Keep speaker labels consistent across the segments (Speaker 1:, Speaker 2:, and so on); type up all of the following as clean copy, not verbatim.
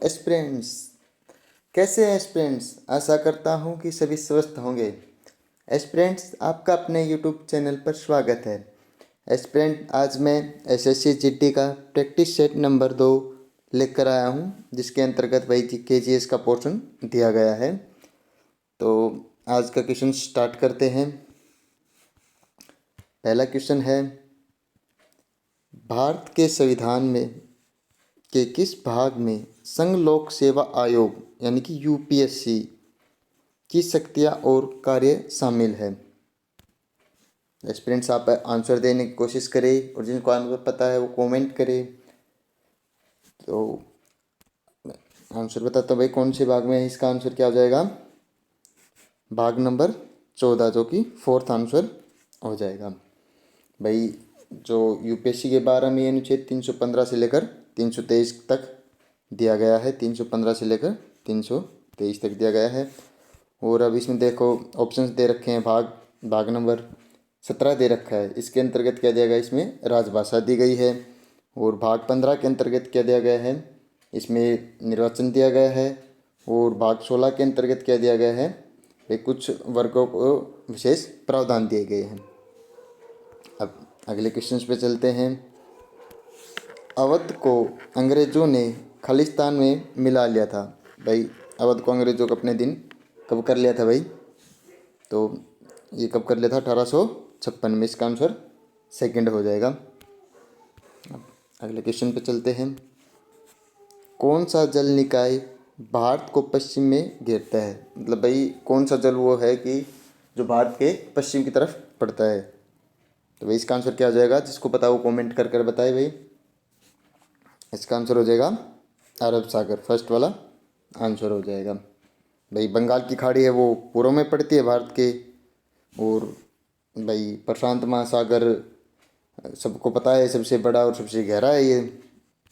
Speaker 1: Aspirants, कैसे हैं aspirants? आशा करता हूं कि सभी स्वस्थ होंगे। एस्पिरेंट्स, आपका अपने यूट्यूब चैनल पर स्वागत है। एस्पिरेंट, आज मैं एसएससी जीडी का प्रैक्टिस सेट नंबर 2 लेकर आया हूं, जिसके अंतर्गत वही केजीएस का पोर्शन दिया गया है। तो आज का क्वेश्चन स्टार्ट करते हैं। पहला क्वेश्चन है, भारत के संविधान में के किस भाग में संघ लोक सेवा आयोग यानी कि यूपीएससी की शक्तियाँ और कार्य शामिल है? एस्पिरेंट्स, आप आंसर देने की कोशिश करें और जिनको आंसर पता है वो कमेंट करें। तो आंसर बताता हूँ भाई, कौन से भाग में है। इसका आंसर क्या हो जाएगा? भाग नंबर 14, जो कि फोर्थ आंसर हो जाएगा भाई। जो यूपीएससी के 12 अनुच्छेद 315 से लेकर 323 तक दिया गया है, 315 से लेकर 323 तक दिया गया है। और अब इसमें देखो ऑप्शंस दे रखे हैं। भाग नंबर 17 दे रखा है, इसके अंतर्गत क्या दिया गया? इसमें राजभाषा दी गई है। और भाग 15 के अंतर्गत क्या दिया गया है? इसमें निर्वाचन दिया गया है। और भाग 16 के अंतर्गत क्या दिया गया है? ये कुछ वर्गों को विशेष प्रावधान दिए गए हैं। अब अगले क्वेश्चन पे चलते हैं। अवध को अंग्रेजों ने खालिस्तान में मिला लिया था भाई। अवध को अंग्रेजों को अपने दिन कब कर लिया था भाई? तो ये कब कर लिया था? 1856 में। इसका आंसर सेकंड हो जाएगा। अब अगले क्वेश्चन पे चलते हैं। कौन सा जल निकाय भारत को पश्चिम में घेरता है? मतलब भाई कौन सा जल वो है कि जो भारत के पश्चिम की तरफ पड़ता है? तो भाई इसका आंसर क्या हो जाएगा? जिसको पता वो कमेंट कर कर बताए भाई। इसका आंसर हो जाएगा अरब सागर। फर्स्ट वाला आंसर हो जाएगा भाई। बंगाल की खाड़ी है वो पूर्व में पड़ती है भारत के। और भाई प्रशांत महासागर सबको पता है सबसे बड़ा और सबसे गहरा है ये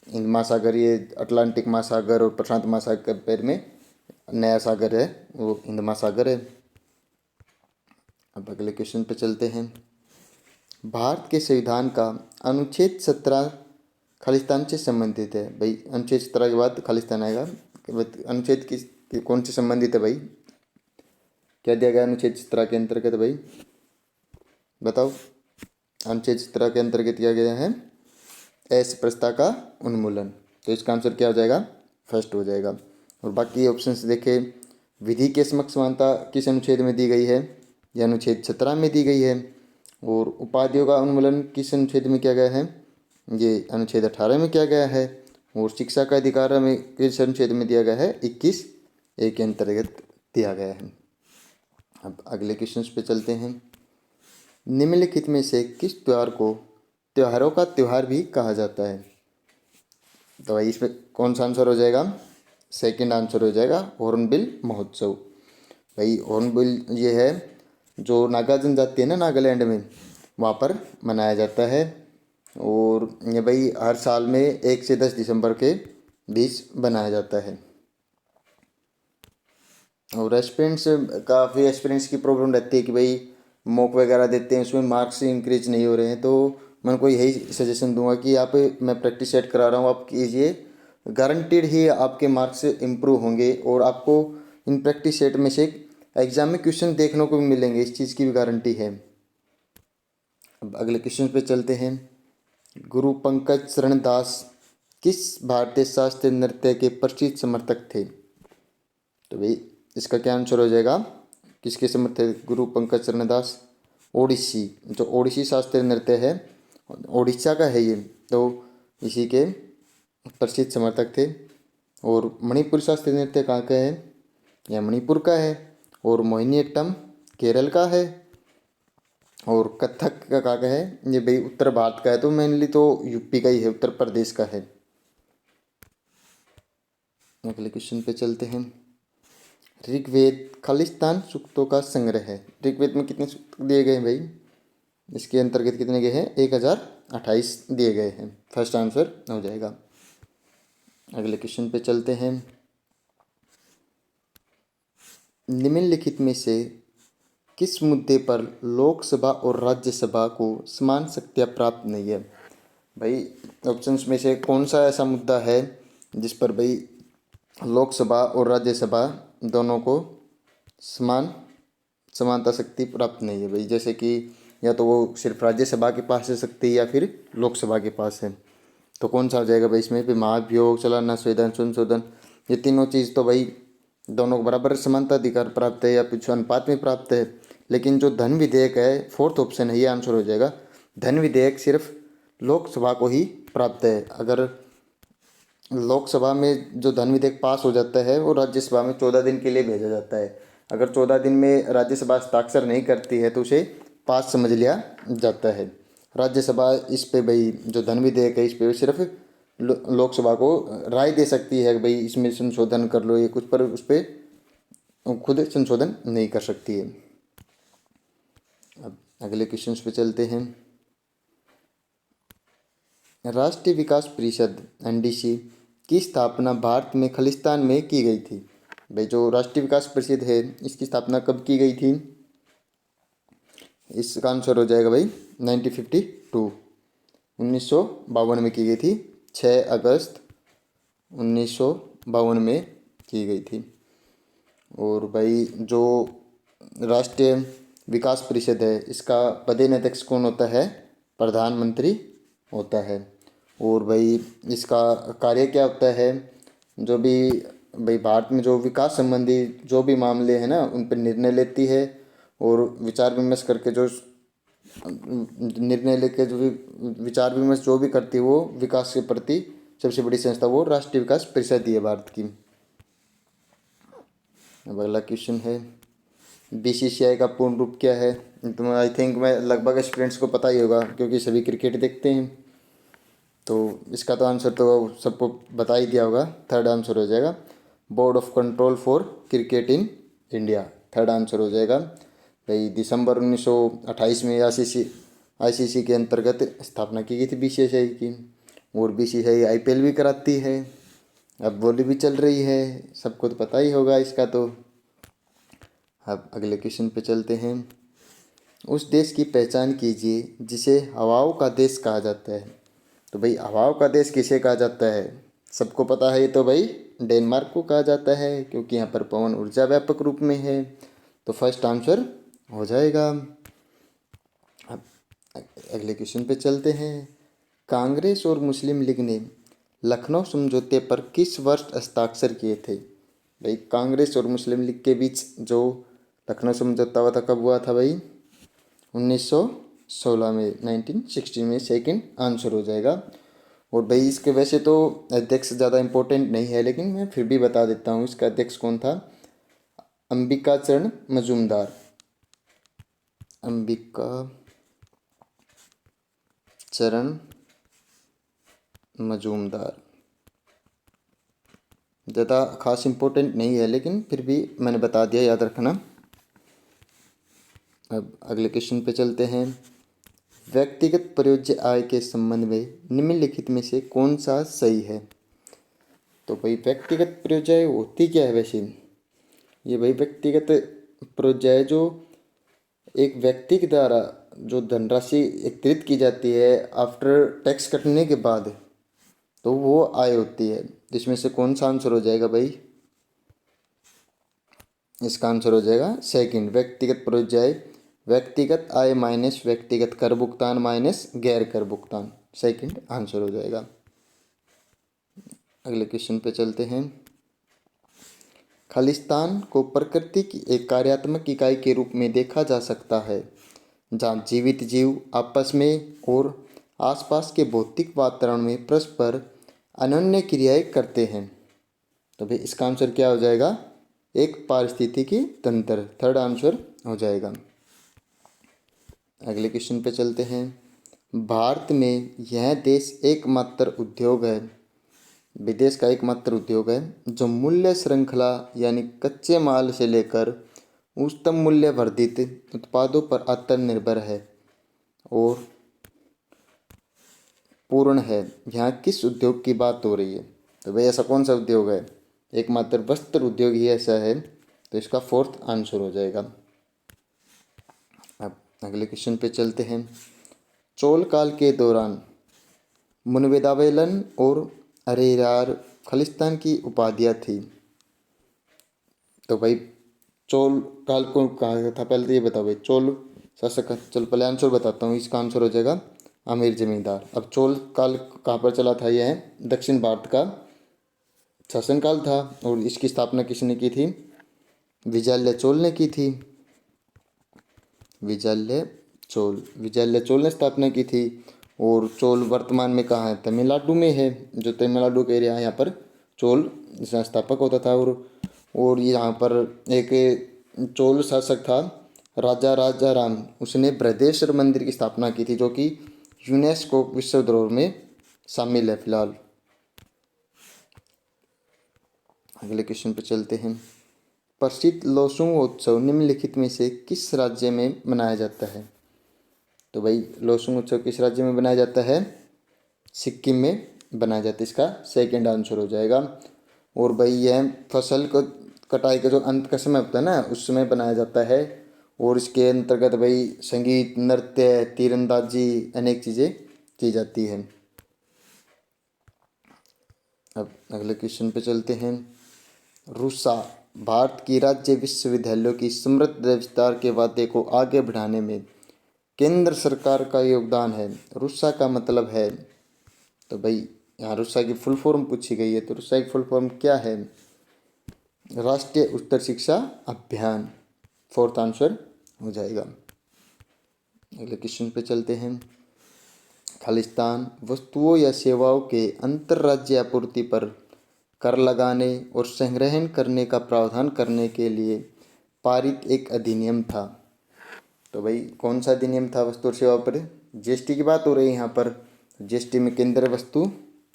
Speaker 1: हिंद महासागर। ये अटलांटिक महासागर और प्रशांत महासागर पैर में नया सागर है, वो हिंद महासागर है। अब अगले क्वेश्चन पे चलते हैं। भारत के संविधान का अनुच्छेद 17 खालिस्तान से संबंधित है भाई। अनुच्छेद 17 के बाद खालिस्तान आएगा। अनुच्छेद की कौन से संबंधित है भाई? क्या दिया गया अनुच्छेद 17 के अंतर्गत भाई? बताओ। अनुच्छेद 17 के अंतर्गत किया गया है अस्पृश्यता का उन्मूलन। तो इसका आंसर क्या हो जाएगा? फर्स्ट हो जाएगा। और बाकी ऑप्शंस देखें। विधि के समक्ष समानता किस अनुच्छेद में दी गई है? यह अनुच्छेद 17 में दी गई है। और उपाधियों का उन्मूलन किस अनुच्छेद में किया गया है? ये अनुच्छेद 18 में किया गया है। और शिक्षा का अधिकार में किस अनुच्छेद में दिया गया है? 21A के अंतर्गत दिया गया है। अब अगले क्वेश्चन पे चलते हैं। निम्नलिखित में से किस त्योहार को त्योहारों का त्योहार भी कहा जाता है? तो भाई इसमें कौन सा आंसर हो जाएगा? सेकंड आंसर हो जाएगा हॉर्नबिल महोत्सव। भाई हॉर्नबिल ये है जो नागा जनजाति है ना, नागालैंड में, वहाँ पर मनाया जाता है। और ये भाई हर साल में 1 से 10 दिसंबर के बीच बनाया जाता है। और एस्पिरेंट्स, काफ़ी एस्पिरेंट्स की प्रॉब्लम रहती है कि भाई मॉक वगैरह देते हैं, उसमें मार्क्स इंक्रीज नहीं हो रहे हैं। तो मैं उनको यही सजेशन दूंगा कि आप, मैं प्रैक्टिस सेट करा रहा हूँ, आप कीजिए। गारंटीड ही आपके मार्क्स इम्प्रूव होंगे और आपको इन प्रैक्टिस सेट में से एग्जाम में क्वेश्चन देखने को भी मिलेंगे, इस चीज़ की भी गारंटी है। अब अगले क्वेश्चन पे चलते हैं। गुरु पंकज शरण दास किस भारतीय शास्त्रीय नृत्य के प्रसिद्ध समर्थक थे? तो भाई इसका क्या आंसर हो जाएगा? किसके समर्थक? गुरु पंकज शरण दास ओडिसी, जो ओडिसी शास्त्रीय नृत्य है, ओडिशा का है ये, तो इसी के प्रसिद्ध समर्थक थे। और मणिपुर शास्त्रीय नृत्य कहाँ का है? यह मणिपुर का है। और मोहिनीअट्टम केरल का है। और कथक का कहाँ का है? ये भाई उत्तर भारत का है, तो मेनली तो यूपी का ही है, उत्तर प्रदेश का है। अगले क्वेश्चन पे चलते हैं। ऋग्वेद खालिस्तान सूक्तों का संग्रह है। ऋग्वेद में कितने सूक्त दिए गए हैं भाई? इसके अंतर्गत कितने गए हैं? 1028 दिए गए हैं। फर्स्ट आंसर हो जाएगा। अगले क्वेश्चन पे चलते हैं। निम्नलिखित में से किस मुद्दे पर लोकसभा और राज्यसभा को समान शक्तियाँ प्राप्त नहीं है? भाई ऑप्शंस में से कौन सा ऐसा मुद्दा है जिस पर भाई लोकसभा और राज्यसभा दोनों को समानता शक्ति प्राप्त नहीं है भाई। जैसे कि या तो वो सिर्फ राज्यसभा के पास है शक्ति या फिर लोकसभा के पास है। तो कौन सा हो जाएगा भाई इसमें भी? महाभियोग, चलाना, संविधान संशोधन, ये तीनों चीज़ तो भाई दोनों को बराबर समानता अधिकार प्राप्त है या कुछ अनुपात में प्राप्त है। लेकिन जो धन विधेयक है, फोर्थ ऑप्शन है, ये आंसर हो जाएगा। धन विधेयक सिर्फ लोकसभा को ही प्राप्त है। अगर लोकसभा में जो धन विधेयक पास हो जाता है वो राज्यसभा में 14 दिन के लिए भेजा जाता है। अगर 14 दिन में राज्यसभा हस्ताक्षर नहीं करती है तो उसे पास समझ लिया जाता है। राज्यसभा इस पे भाई जो धन विधेयक है इस पे सिर्फ लोकसभा को राय दे सकती है कि भाई इसमें संशोधन कर लो ये कुछ, पर उस पर खुद संशोधन नहीं कर सकती है। अब अगले क्वेश्चन पे चलते हैं। राष्ट्रीय विकास परिषद एनडीसी की स्थापना भारत में खालिस्तान में की गई थी। भाई जो राष्ट्रीय विकास परिषद है इसकी स्थापना कब की गई थी? इसका आंसर हो जाएगा भाई 1952, 1952 में की गई थी। 6 अगस्त 1952 में की गई थी। और भाई जो राष्ट्रीय विकास परिषद है इसका पदेन अध्यक्ष कौन होता है? प्रधानमंत्री होता है। और भाई इसका कार्य क्या होता है? जो भी भाई भारत में जो विकास संबंधी जो भी मामले हैं ना उन पर निर्णय लेती है और विचार विमर्श करके जो निर्णय लेके जो भी विचार विमर्श जो भी करती है वो विकास के प्रति सबसे बड़ी संस्था वो राष्ट्रीय विकास परिषद ही है भारत की। अब अगला क्वेश्चन है, बीसीसीआई का पूर्ण रूप क्या है? तो आई थिंक मैं लगभग स्टूडेंट्स को पता ही होगा क्योंकि सभी क्रिकेट देखते हैं। तो इसका तो आंसर तो सबको बता ही दिया होगा। थर्ड आंसर हो जाएगा board of control for cricket in India. Third answer हो जाएगा भाई। दिसंबर 1928 में आईसीसी के अंतर्गत स्थापना की गई थी बीसीसीआई की। और बीसीसीआई आईपीएल भी कराती है, अब बोली भी चल रही है, सबको तो पता ही होगा इसका। तो अब अगले क्वेश्चन पे चलते हैं। उस देश की पहचान कीजिए जिसे हवाओं का देश कहा जाता है। तो भाई हवाओं का देश किसे कहा जाता है? सबको पता है, तो भाई डेनमार्क को कहा जाता है क्योंकि यहाँ पर पवन ऊर्जा व्यापक रूप में है। तो फर्स्ट आंसर हो जाएगा। अब अगले क्वेश्चन पे चलते हैं। कांग्रेस और मुस्लिम लीग ने लखनऊ समझौते पर किस वर्ष हस्ताक्षर किए थे? भाई कांग्रेस और मुस्लिम लीग के बीच जो लखनऊ समझौता हुआ था कब हुआ था भाई? 1916 में, 1916 में। सेकंड आंसर हो जाएगा। और भाई इसके वैसे तो अध्यक्ष ज़्यादा इम्पोर्टेंट नहीं है लेकिन मैं फिर भी बता देता हूँ इसका अध्यक्ष कौन था। अंबिका चरण मजूमदार। अंबिका चरण मजूमदार। ज़्यादा खास इम्पोर्टेंट नहीं है लेकिन फिर भी मैंने बता दिया, याद रखना। अब अगले क्वेश्चन पे चलते हैं। व्यक्तिगत प्रयोज्य आय के संबंध में निम्नलिखित में से कौन सा सही है? तो भाई व्यक्तिगत प्रयोज्य आय होती क्या है वैसे? ये भाई व्यक्तिगत प्रयोज्य आय जो एक व्यक्ति के द्वारा जो धनराशि एकत्रित की जाती है आफ्टर टैक्स कटने के बाद, तो वो आय होती है। इसमें से कौन सा आंसर हो जाएगा भाई? इसका आंसर हो जाएगा सेकंड, व्यक्तिगत प्रयोज्य आय। व्यक्तिगत आय माइनस व्यक्तिगत कर भुगतान माइनस गैर कर भुगतान। सेकंड आंसर हो जाएगा। अगले क्वेश्चन पे चलते हैं। खालिस्तान को प्रकृति की एक कार्यात्मक इकाई के रूप में देखा जा सकता है जहाँ जीवित जीव आपस में और आसपास के भौतिक वातावरण में परस्पर अनन्य क्रियाएं करते हैं। तो भाई इसका आंसर क्या हो जाएगा? एक पारिस्थितिकी तंत्र। थर्ड आंसर हो जाएगा। अगले क्वेश्चन पे चलते हैं। भारत में यह देश एकमात्र उद्योग है, विदेश का एकमात्र उद्योग है जो मूल्य श्रृंखला यानी कच्चे माल से लेकर उच्चतम मूल्य वर्धित उत्पादों पर आत्मनिर्भर है और पूर्ण है। यहाँ किस उद्योग की बात हो रही है? तो भाई ऐसा कौन सा उद्योग है? एकमात्र वस्त्र उद्योग ही ऐसा है, तो इसका फोर्थ आंसर हो जाएगा। अब अगले क्वेश्चन पे चलते हैं। चोल काल के दौरान मुनवेदावेलन और अरेरार खालिस्तान की उपाधियाँ थी? तो भाई चोल काल को कहा गया था पहले, तो ये बताओ भाई चोल शासक। चल पहले आंसर बताता हूँ, इसका आंसर हो जाएगा अमीर जमींदार। अब चोल काल कहाँ पर चला था? यह दक्षिण भारत का शासनकाल था और इसकी स्थापना किसने की थी? विजय चोल ने की थी। विजय चोल ने स्थापना की थी। और चोल वर्तमान में कहाँ है? तमिलनाडु में है। जो तमिलनाडु का एरिया है यहाँ पर चोल संस्थापक होता था। और यहाँ पर एक चोल शासक था राजा राजा राम, उसने बृहदेश्वर मंदिर की स्थापना की थी, जो कि यूनेस्को विश्व धरोहर में शामिल है फिलहाल। अगले क्वेश्चन पे चलते हैं। प्रसिद्ध लोसुंग उत्सव निम्नलिखित में से किस राज्य में मनाया जाता है? तो भाई लोसुंग उत्सव किस राज्य में बनाया जाता है? सिक्किम में बनाया जाता है। इसका सेकंड आंसर हो जाएगा। और भाई यह फसल को कटाई का जो अंत का समय होता है ना, उस समय बनाया जाता है। और इसके अंतर्गत भाई संगीत, नृत्य, तीरंदाजी, अनेक चीज़ें की जाती हैं। अब अगले क्वेश्चन पे चलते हैं। रूसा भारत की राज्य विश्वविद्यालयों की समृद्ध विस्तार के वादे को आगे बढ़ाने में केंद्र सरकार का योगदान है। रूसा का मतलब है, तो भाई यहाँ रूसा की फुल फॉर्म पूछी गई है, तो रूसा की फुल फॉर्म क्या है? राष्ट्रीय उच्च शिक्षा अभियान। फोर्थ आंसर हो जाएगा। अगले क्वेश्चन पे चलते हैं। खालिस्तान वस्तुओं या सेवाओं के अंतर्राज्यीय आपूर्ति पर कर लगाने और संग्रहण करने का प्रावधान करने के लिए पारित एक अधिनियम था। तो भाई कौन सा अधिनियम था वस्तु और सेवा पर? जीएसटी की बात हो रही है यहाँ पर। जीएसटी में केंद्र वस्तु,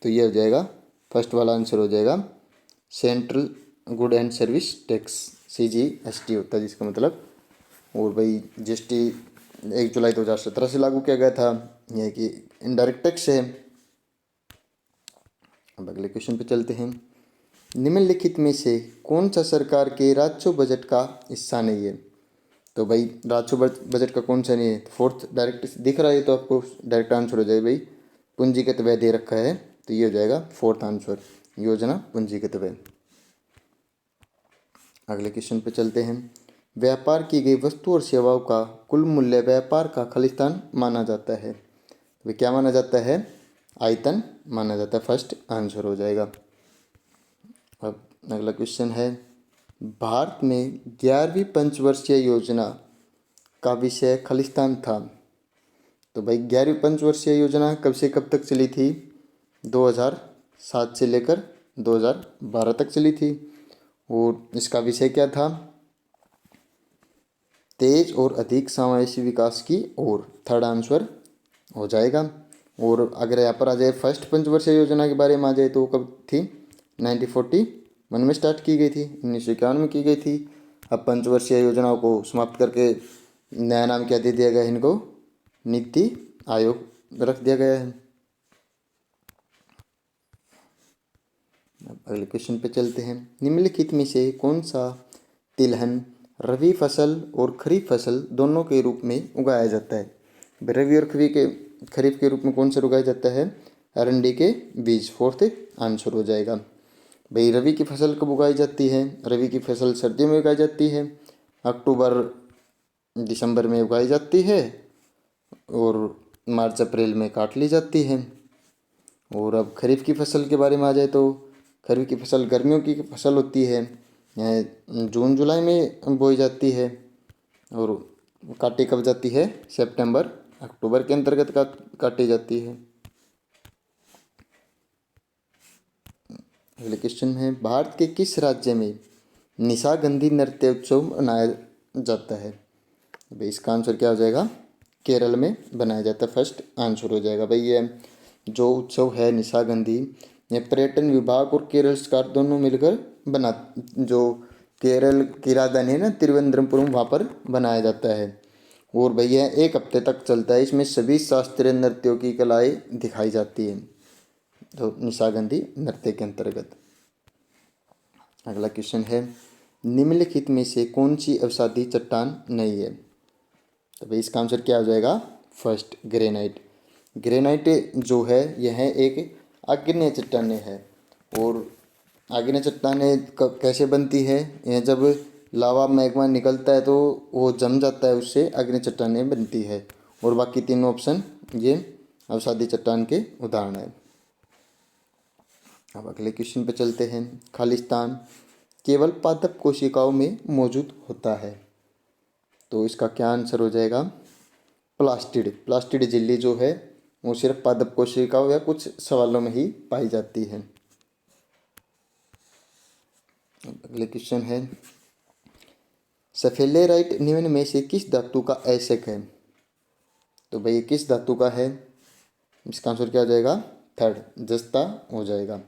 Speaker 1: तो ये हो जाएगा फर्स्ट वाला आंसर हो जाएगा central good and service tax, CGST होता है जिसका मतलब। और भाई जीएसटी 1 जुलाई 2017 से लागू किया गया था। यह कि इनडायरेक्ट टैक्स है। अब अगले क्वेश्चन पे चलते हैं। निम्नलिखित में से कौन सा सरकार के राजस्व बजट का हिस्सा नहीं है? तो भाई राजस्व बजट का कौन सा नहीं है? फोर्थ डायरेक्ट दिख रहा है, तो आपको डायरेक्ट आंसर हो जाएगा भाई पूंजीगत व्यय दे रखा है, तो ये हो जाएगा फोर्थ आंसर, योजना पूंजीगत व्यय। अगले क्वेश्चन पे चलते हैं। व्यापार की गई वस्तु और सेवाओं का कुल मूल्य व्यापार का खालिस्तान माना जाता है। तो क्या माना जाता है? आयतन माना जाता है। फर्स्ट आंसर हो जाएगा। अब अगला क्वेश्चन है। भारत में 11वीं पंचवर्षीय योजना का विषय खालिस्तान था। तो भाई 11वीं पंचवर्षीय योजना कब से कब तक चली थी? 2007 से लेकर 2012 तक चली थी। और इसका विषय क्या था? तेज और अधिक समावेशी विकास की ओर। थर्ड आंसर हो जाएगा। और अगर यहाँ पर आ जाए फर्स्ट पंचवर्षीय योजना के बारे में आ जाए, तो वो कब थी? 1941 में स्टार्ट की गई थी, 1951 में की गई थी। अब पंचवर्षीय योजनाओं को समाप्त करके नया नाम क्या दे दिया गया है? इनको नीति आयोग रख दिया गया है। अब अगले क्वेश्चन पे चलते हैं। निम्नलिखित में से कौन सा तिलहन रबी फसल और खरीफ फसल दोनों के रूप में उगाया जाता है? रबी और खरीफ के रूप में कौन सा उगाया जाता है? अरंडी के बीज। फोर्थ आंसर हो जाएगा। भाई रबी की फसल कब उगाई जाती है? रबी की फसल सर्दियों में उगाई जाती है, अक्टूबर दिसंबर में उगाई जाती है और मार्च अप्रैल में काट ली जाती है। और अब खरीफ की फसल के बारे में आ जाए, तो खरीफ की फसल गर्मियों की फसल होती है, यह जून जुलाई में बोई जाती है और काटी कब जाती है? सितंबर अक्टूबर के अंतर्गत काटी जाती है। अगले क्वेश्चन है। भारत के किस राज्य में निशागंधी नृत्य उत्सव मनाया जाता है? भाई इसका आंसर क्या हो जाएगा? केरल में बनाया जाता है। फर्स्ट आंसर हो जाएगा। भाई ये जो उत्सव है निशागंधी, ये पर्यटन विभाग और केरल सरकार दोनों मिलकर बना, जो केरल की राजधानी है ना तिरुवनंतपुरम, वहाँ पर बनाया जाता है। और भैया 1 हफ्ते तक चलता है। इसमें सभी शास्त्रीय नृत्यों की कलाएँ दिखाई जाती हैं, तो निशागंधी नृत्य के अंतर्गत। अगला क्वेश्चन है। निम्नलिखित में से कौन सी अवसादी चट्टान नहीं है? तो भाई इसका आंसर क्या हो जाएगा? First granite. ग्रेनाइट जो है यह एक आग्नेय चट्टानें है और आग्नेय चट्टानें कैसे बनती है? यह जब लावा मैग्मा निकलता है तो वो जम जाता है, उससे आग्नेय चट्टानें बनती है। और बाकी तीनों ऑप्शन ये अवसादी चट्टान के उदाहरण हैं। अब अगले क्वेश्चन पे चलते हैं। खालिस्तान केवल पादप कोशिकाओं में मौजूद होता है, तो इसका क्या आंसर हो जाएगा? प्लास्टिड। प्लास्टिड झिल्ली जो है वो सिर्फ पादप कोशिकाओं या कुछ सवालों में ही पाई जाती है। अगले क्वेश्चन है, सफेलेराइट निम्न में से किस धातु का अयस्क है? तो भाई किस धातु का है? इसका आंसर क्या हो जाएगा? थर्ड, जस्ता हो जाएगा।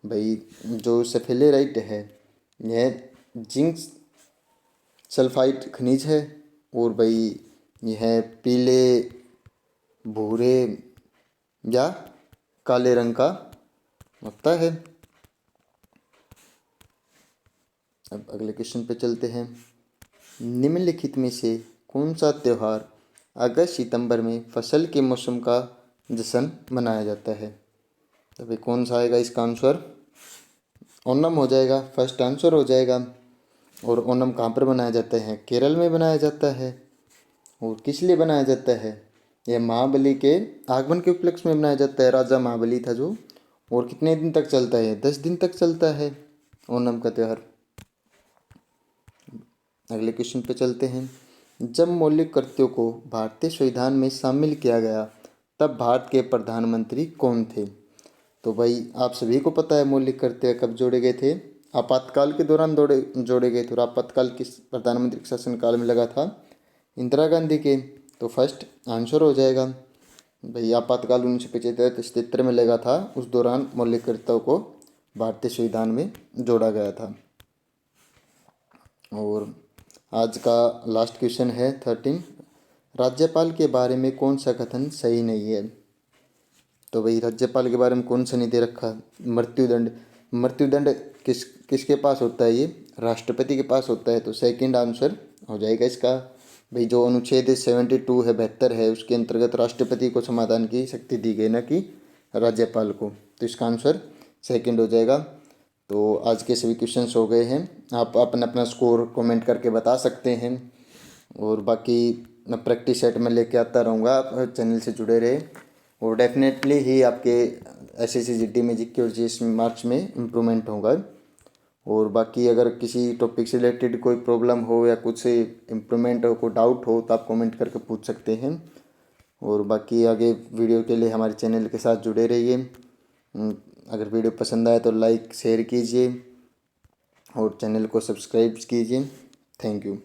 Speaker 1: भाई जो सफेलेराइट है यह जिंक सल्फाइड खनिज है, और भाई यह पीले, भूरे या काले रंग का होता है। अब अगले क्वेश्चन पे चलते हैं। निम्नलिखित में से कौन सा त्यौहार अगस्त सितंबर में फसल के मौसम का जश्न मनाया जाता है? तो भाई कौन सा आएगा इसका आंसर? ओणम हो जाएगा, फर्स्ट आंसर हो जाएगा। और ओणम कहाँ पर बनाया जाता है? केरल में बनाया जाता है। और किस लिए बनाया जाता है? यह महाबली के आगमन के उपलक्ष्य में बनाया जाता है। राजा महाबली था जो। और कितने दिन तक चलता है? 10 दिन तक चलता है ओणम का त्यौहार। अगले क्वेश्चन पे चलते हैं। जब मौलिक कृत्यों को भारतीय संविधान में शामिल किया गया तब भारत के प्रधानमंत्री कौन थे? तो भाई आप सभी को पता है मौलिक कृत्य कब जोड़े गए थे? आपातकाल के दौरान जोड़े गए थे। और आपातकाल किस प्रधानमंत्री के शासनकाल में लगा था? इंदिरा गांधी के। तो फर्स्ट आंसर हो जाएगा भाई, आपातकाल 1975-77 में लगा था, उस दौरान मौलिक कर्तव्यों को भारतीय संविधान में जोड़ा गया था। और आज का लास्ट क्वेश्चन है 13, राज्यपाल के बारे में कौन सा कथन सही नहीं है? तो भाई राज्यपाल के बारे में कौन सा नहीं दे रखा? मृत्युदंड। मृत्युदंड किसके पास होता है? ये राष्ट्रपति के पास होता है। तो सेकंड आंसर हो जाएगा इसका। भाई जो अनुच्छेद 72 है, 72 है, उसके अंतर्गत राष्ट्रपति को समाधान की शक्ति दी गई, न कि राज्यपाल को। तो इसका आंसर सेकंड हो जाएगा। तो आज के सभी क्वेश्चंस हो गए हैं। आप अपना अपना स्कोर कमेंट करके बता सकते हैं। और बाकी मैं प्रैक्टिस सेट में लेके आता रहूँगा, आप चैनल से जुड़े रहे। और डेफिनेटली ही आपके एसएससी जीडी में जीके और जीएस मार्क्स में इम्प्रूवमेंट होगा। और बाकी अगर किसी टॉपिक से रिलेटेड कोई प्रॉब्लम हो या कुछ इम्प्रूवमेंट हो, कोई डाउट हो, तो आप कमेंट करके पूछ सकते हैं। और बाकी आगे वीडियो के लिए हमारे चैनल के साथ जुड़े रहिए। अगर वीडियो पसंद आए तो लाइक शेयर कीजिए और चैनल को सब्सक्राइब कीजिए। Thank you.